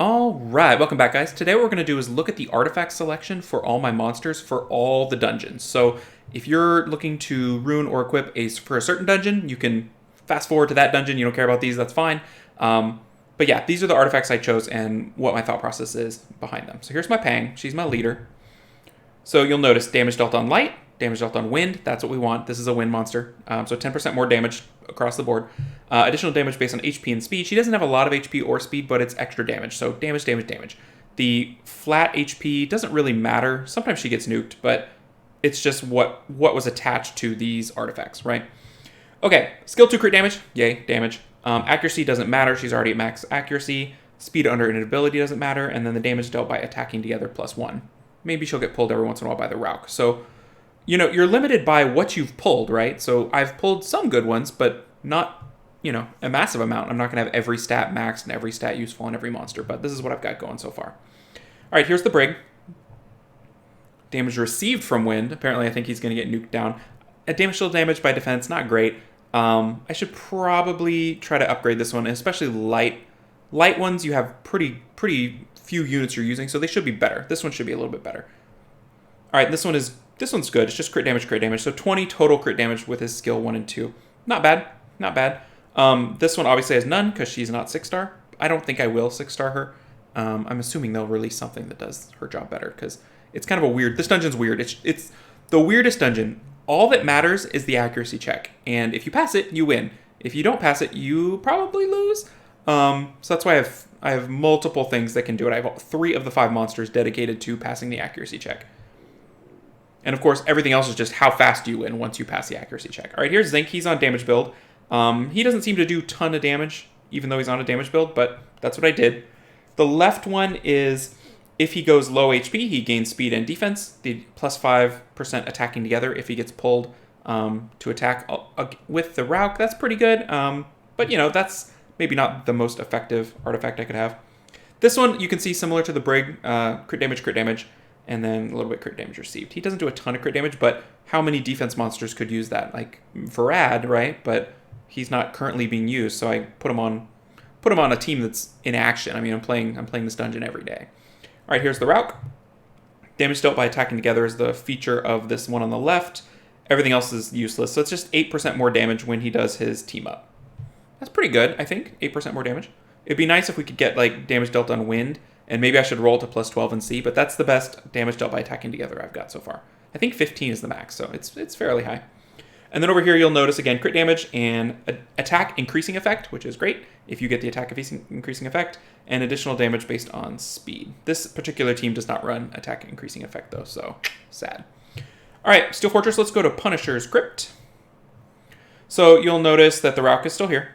All right, welcome back, guys. Today what we're going to do is look at the artifact selection for all my monsters for all the dungeons. So if you're looking to rune or equip for a certain dungeon, you can fast forward to that dungeon. You don't care about these, that's fine. But yeah, these are the artifacts I chose and what my thought process is behind them. So here's my Pang. She's my leader. So you'll notice damage dealt on light, damage dealt on wind. That's what we want. This is a wind monster. So 10% more damage across the board. Additional damage based on HP and speed. She doesn't have a lot of HP or speed, but it's extra damage. So damage, damage, damage. The flat HP doesn't really matter. Sometimes she gets nuked, but it's just what was attached to these artifacts, right? Okay, skill 2 crit damage. Yay, damage. Accuracy doesn't matter. She's already at max accuracy. Speed under an ability doesn't matter. And then the damage dealt by attacking together +1. Maybe she'll get pulled every once in a while by the Rauk. So, you know, you're limited by what you've pulled, right? So I've pulled some good ones, but not, you know, a massive amount. I'm not going to have every stat maxed and every stat useful on every monster, but this is what I've got going so far. All right, here's the Brig. Damage received from wind. Apparently, I think he's going to get nuked down. Damage shield damage by defense, not great. I should probably try to upgrade this one, especially light. Light ones, you have pretty few units you're using, so they should be better. This one should be a little bit better. All right, this one's good. It's just crit damage. So 20 total crit damage with his skill 1 and 2. Not bad, not bad. This one obviously has none because she's not 6-star. I don't think I will 6-star her. I'm assuming they'll release something that does her job better because it's kind of a weird. This dungeon's weird. It's the weirdest dungeon. All that matters is the accuracy check, and if you pass it, you win. If you don't pass it, you probably lose. So that's why I have multiple things that can do it. I have 3 of the 5 monsters dedicated to passing the accuracy check. And of course, everything else is just how fast you win once you pass the accuracy check. All right, here's Zinc. He's on damage build. He doesn't seem to do a ton of damage, even though he's on a damage build, but that's what I did. The left one is if he goes low HP, he gains speed and defense. The +5% attacking together if he gets pulled to attack with the Rauk. That's pretty good. But, you know, that's maybe not the most effective artifact I could have. This one, you can see similar to the Brig, crit damage, and then a little bit crit damage received. He doesn't do a ton of crit damage, but how many defense monsters could use that? Like Varad, right? But he's not currently being used, so I put him on a team that's in action. I mean, I'm playing this dungeon every day. All right, here's the Rauk. Damage dealt by attacking together is the feature of this one on the left. Everything else is useless, so it's just 8% more damage when he does his team up. That's pretty good, I think. 8% more damage. It'd be nice if we could get like damage dealt on wind, and maybe I should roll to +12 and see, but that's the best damage dealt by attacking together I've got so far. I think 15 is the max, so it's fairly high. And then over here, you'll notice again crit damage and attack increasing effect, which is great if you get the attack increasing effect, and additional damage based on speed. This particular team does not run attack increasing effect though, so sad. All right, Steel Fortress, let's go to Punisher's Crypt. So you'll notice that the Rauk is still here.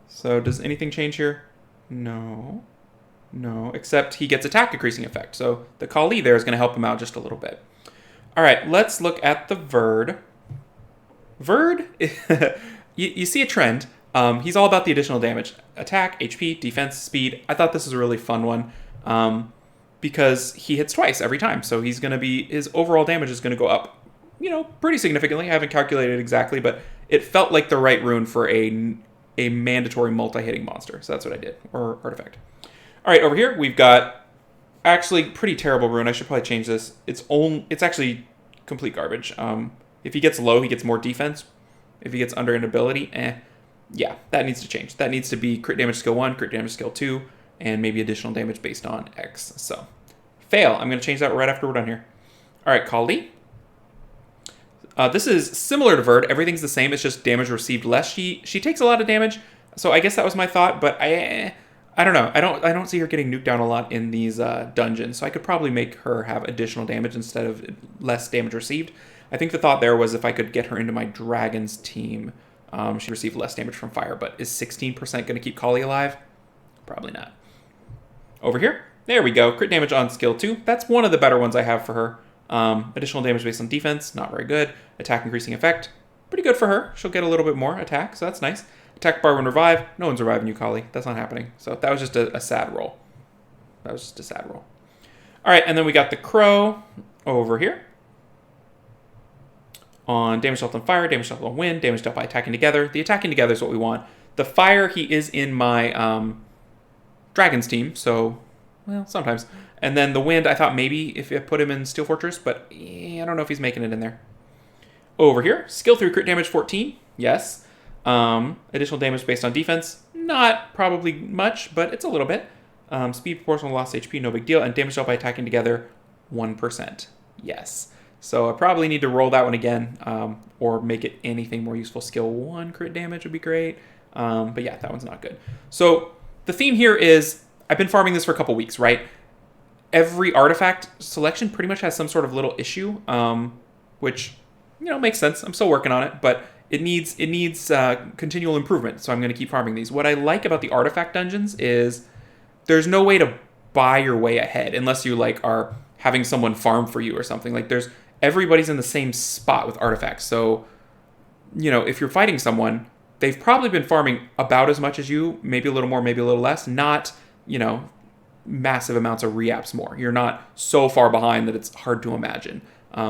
So does anything change here? No, except he gets attack increasing effect. So the Kali there is going to help him out just a little bit. All right, let's look at the Verd. Verd, you see a trend. He's all about the additional damage. Attack, HP, defense, speed. I thought this was a really fun one because he hits twice every time. So he's going to be, his overall damage is going to go up, you know, pretty significantly. I haven't calculated exactly, but it felt like the right rune for a mandatory multi-hitting monster. So that's what I did, or artifact. All right, over here, we've got actually pretty terrible rune. I should probably change this. It's actually complete garbage. If he gets low, he gets more defense. If he gets under an ability, yeah, that needs to change. That needs to be crit damage skill 1, crit damage skill 2, and maybe additional damage based on X. So, fail. I'm going to change that right after we're done here. All right, Kali. This is similar to Verd. Everything's the same. It's just damage received less. She takes a lot of damage, so I guess that was my thought. But I don't know. I don't see her getting nuked down a lot in these dungeons. So I could probably make her have additional damage instead of less damage received. I think the thought there was if I could get her into my Dragons team, she'd receive less damage from fire. But is 16% going to keep Kali alive? Probably not. Over here, there we go. Crit damage on skill 2. That's one of the better ones I have for her. Additional damage based on defense, not very good. Attack increasing effect, pretty good for her. She'll get a little bit more attack, so that's nice. Attack bar when revive. No one's reviving you, Kali. That's not happening. So that was just a sad roll. All right, and then we got the Crow over here. On damage dealt on fire, damage dealt on wind, damage dealt by attacking together. The attacking together is what we want. The fire, he is in my Dragons team, so Well, sometimes. And then the wind, I thought maybe if it put him in Steel Fortress, but I don't know if he's making it in there. Over here, skill 3 crit damage 14. Yes. Additional damage based on defense. Not probably much, but it's a little bit. Speed proportional lost HP, no big deal. And damage dealt by attacking together, 1%. Yes. So I probably need to roll that one again, or make it anything more useful. Skill 1 crit damage would be great. But yeah, that one's not good. So the theme here is, I've been farming this for a couple weeks, right? Every artifact selection pretty much has some sort of little issue, which, you know, makes sense. I'm still working on it, but it needs continual improvement. So I'm going to keep farming these. What I like about the artifact dungeons is there's no way to buy your way ahead unless you like are having someone farm for you or something. Like everybody's in the same spot with artifacts. So, you know, if you're fighting someone, they've probably been farming about as much as you, maybe a little more, maybe a little less, not, you know, massive amounts of reaps more. You're not so far behind that it's hard to imagine,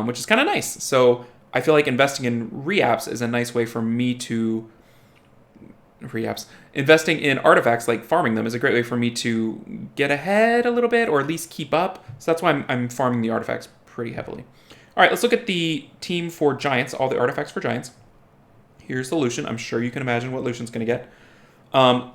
which is kind of nice. So I feel like investing in reaps is a nice way for me to investing in artifacts, like farming them, is a great way for me to get ahead a little bit, or at least keep up. So that's why I'm farming the artifacts pretty heavily. All right, let's look at the team for giants, all the artifacts for giants. Here's the Lucian. I'm sure you can imagine what Lucian's going to get.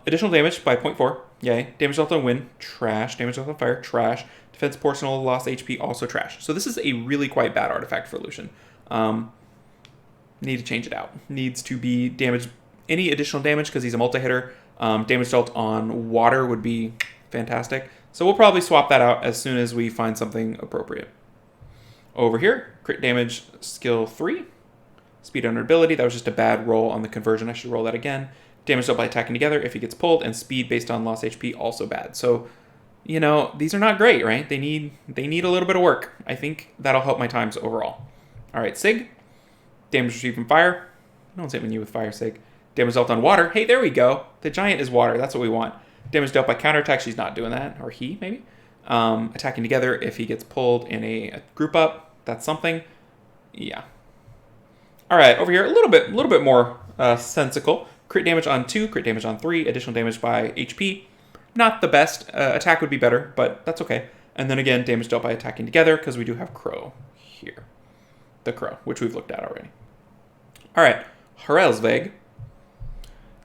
Additional damage by 0.4. Yay. Damage dealt on wind. Trash. Damage dealt on fire. Trash. Defense proportional lost HP. Also trash. So this is a really quite bad artifact for Lucian. Need to change it out. Needs to be damage. Any additional damage, because he's a multi-hitter. Damage dealt on water would be fantastic. So we'll probably swap that out as soon as we find something appropriate. Over here, crit damage skill 3. Speed under ability. That was just a bad roll on the conversion. I should roll that again. Damage dealt by attacking together if he gets pulled, and speed based on lost HP, also bad. So, you know, these are not great, right? They need a little bit of work. I think that'll help my times overall. All right, Sig. Damage received from fire. No one's hitting you with fire, Sig. Damage dealt on water. Hey, there we go. The giant is water. That's what we want. Damage dealt by counterattack. She's not doing that. Or he, maybe. Attacking together if he gets pulled in a group up. That's something. Yeah. All right, over here, a little bit more sensical. Crit damage on 2, crit damage on 3, additional damage by HP. Not the best. Attack would be better, but that's okay. And then again, damage dealt by attacking together, because we do have Crow here. The Crow, which we've looked at already. All right, Harelsveg.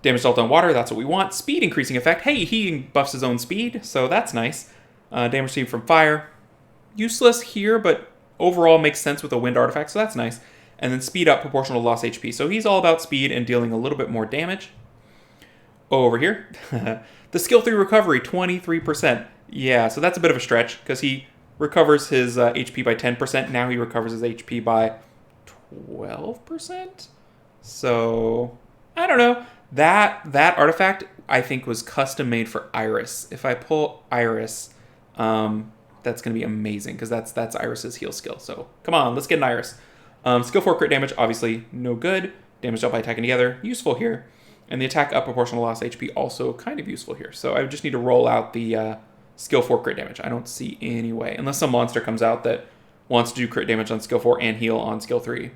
Damage dealt on water, that's what we want. Speed increasing effect. Hey, he buffs his own speed, so that's nice. Damage received from fire. Useless here, but overall makes sense with a wind artifact, so that's nice. And then speed up proportional to lost HP. So he's all about speed and dealing a little bit more damage. Over here, the skill 3 recovery, 23%. Yeah, so that's a bit of a stretch because he recovers his HP by 10%. Now he recovers his HP by 12%. So I don't know. That artifact I think was custom made for Iris. If I pull Iris, that's going to be amazing because that's Iris's heal skill. So come on, let's get an Iris. Skill 4 crit damage, obviously no good. Damage dealt by attacking together, useful here. And the attack up proportional loss HP, also kind of useful here. So I just need to roll out the skill 4 crit damage. I don't see any way, unless some monster comes out that wants to do crit damage on skill 4 and heal on skill 3.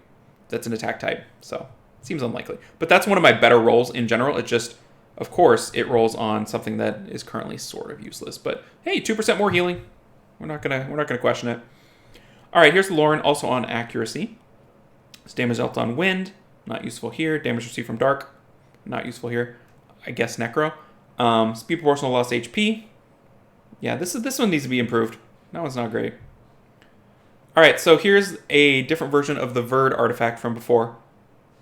That's an attack type, so it seems unlikely. But that's one of my better rolls in general. It just, of course, it rolls on something that is currently sort of useless. But hey, 2% more healing. We're not gonna question it. All right, here's the Lauren, also on accuracy. It's damage dealt on wind, not useful here. Damage received from dark, not useful here. I guess necro. Speed proportional lost HP. Yeah, this one needs to be improved. That one's not great. All right, so here's a different version of the Verd artifact from before.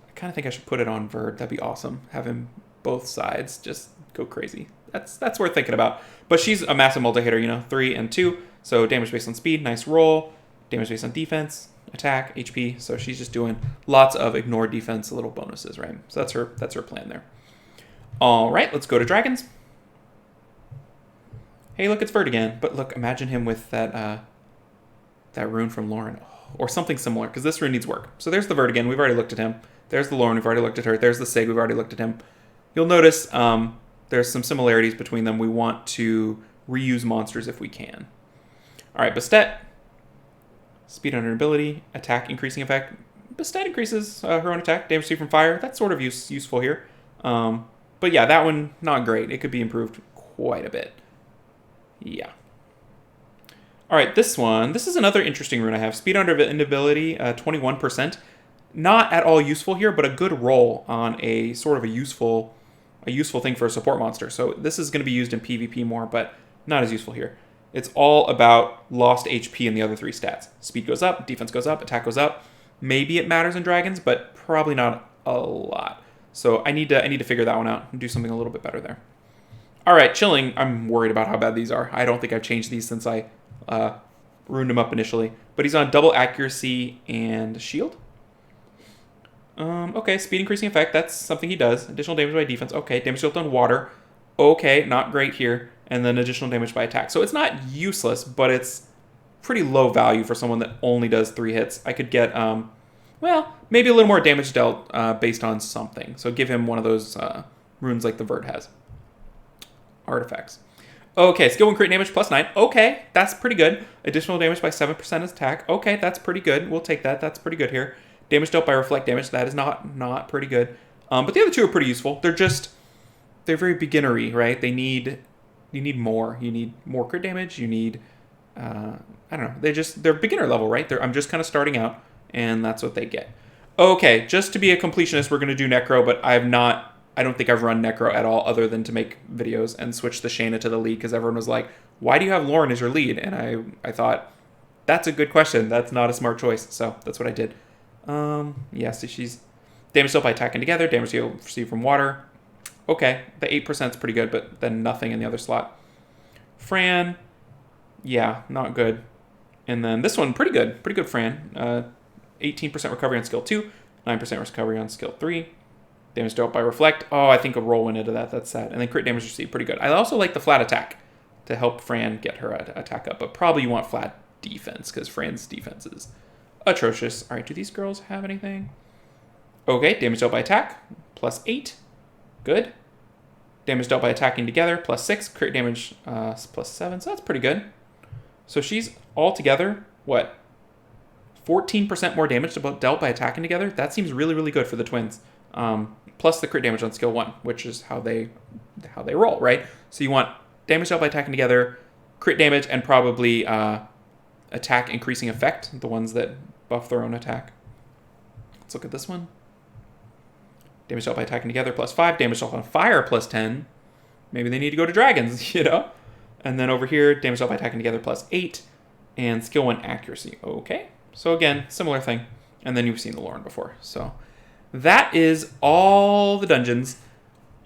I kind of think I should put it on Verd. That'd be awesome. Have him both sides just go crazy. That's worth thinking about. But she's a massive multi-hitter, 3 and 2. So damage based on speed, nice roll. Damage based on defense, attack, HP. So she's just doing lots of ignore defense, little bonuses, right? So that's her plan there. All right, let's go to dragons. Hey, look, it's Verd again. But look, imagine him with that rune from Lauren. Or something similar, because this rune needs work. So there's the Verd again. We've already looked at him. There's the Lauren. We've already looked at her. There's the Sig. We've already looked at him. You'll notice there's some similarities between them. We want to reuse monsters if we can. All right, Bastet. Speed under ability. Attack increasing effect. Bastet increases her own attack. Damage received from fire. That's sort of useful here. But yeah, that one, not great. It could be improved quite a bit. Yeah. All right, this one. This is another interesting rune I have. Speed under invincibility, 21%. Not at all useful here, but a good roll on a sort of a useful thing for a support monster. So this is going to be used in PvP more, but not as useful here. It's all about lost HP in the other 3 stats. Speed goes up, defense goes up, attack goes up. Maybe it matters in dragons, but probably not a lot. So I need to figure that one out and do something a little bit better there. All right, chilling. I'm worried about how bad these are. I don't think I've changed these since I runed him up initially. But he's on double accuracy and shield. Okay, speed increasing effect. That's something he does. Additional damage by defense. Okay, damage dealt on water. Okay, not great here. And then additional damage by attack. So it's not useless, but it's pretty low value for someone that only does 3 hits. I could get, well, maybe a little more damage dealt based on something. So give him one of those runes like the Vert has. Artifacts. Okay, skill 1 crit damage plus 9. Okay, that's pretty good. Additional damage by 7% attack. Okay, that's pretty good. We'll take that. That's pretty good here. Damage dealt by reflect damage. That is not pretty good. But the other 2 are pretty useful. They're very beginnery, right? You need more. You need more crit damage. You need, I don't know. They're beginner level, right? I'm just kind of starting out, and that's what they get. Okay, just to be a completionist, we're going to do Necro, but I don't think I've run Necro at all other than to make videos and switch the Shayna to the lead because everyone was like, why do you have Lauren as your lead? And I thought, that's a good question. That's not a smart choice. So that's what I did. Yeah, so she's damage dealt by attacking together, damage you'll receive from water. Okay, the 8% is pretty good, but then nothing in the other slot. Fran, yeah, not good. And then this one, pretty good Fran. 18% recovery on skill 2, 9% recovery on skill 3. Damage dealt by reflect. Oh, I think a roll went into that. That's sad. And then crit damage received, pretty good. I also like the flat attack to help Fran get her attack up, but probably you want flat defense because Fran's defense is atrocious. All right, do these girls have anything? Okay, damage dealt by attack, plus 8. Good. Damage dealt by attacking together, plus 6. Crit damage, plus 7, so that's pretty good. So she's altogether, what, 14% more damage dealt by attacking together? That seems really, really good for the twins. Plus the crit damage on skill 1, which is how they roll, right? So you want damage dealt by attacking together, crit damage, and probably attack increasing effect, the ones that buff their own attack. Let's look at this one. Damage dealt by attacking together, plus 5. Damage dealt on fire, plus 10. Maybe they need to go to dragons, you know? And then over here, damage dealt by attacking together, plus 8. And skill 1 accuracy. Okay. So again, similar thing. And then you've seen the Lauren before. So that is all the dungeons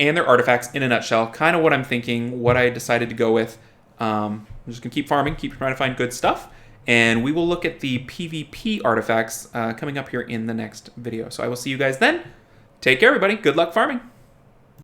and their artifacts in a nutshell. Kind of what I'm thinking, what I decided to go with. I'm just going to keep farming, keep trying to find good stuff. And we will look at the PvP artifacts coming up here in the next video. So I will see you guys then. Take care, everybody. Good luck farming.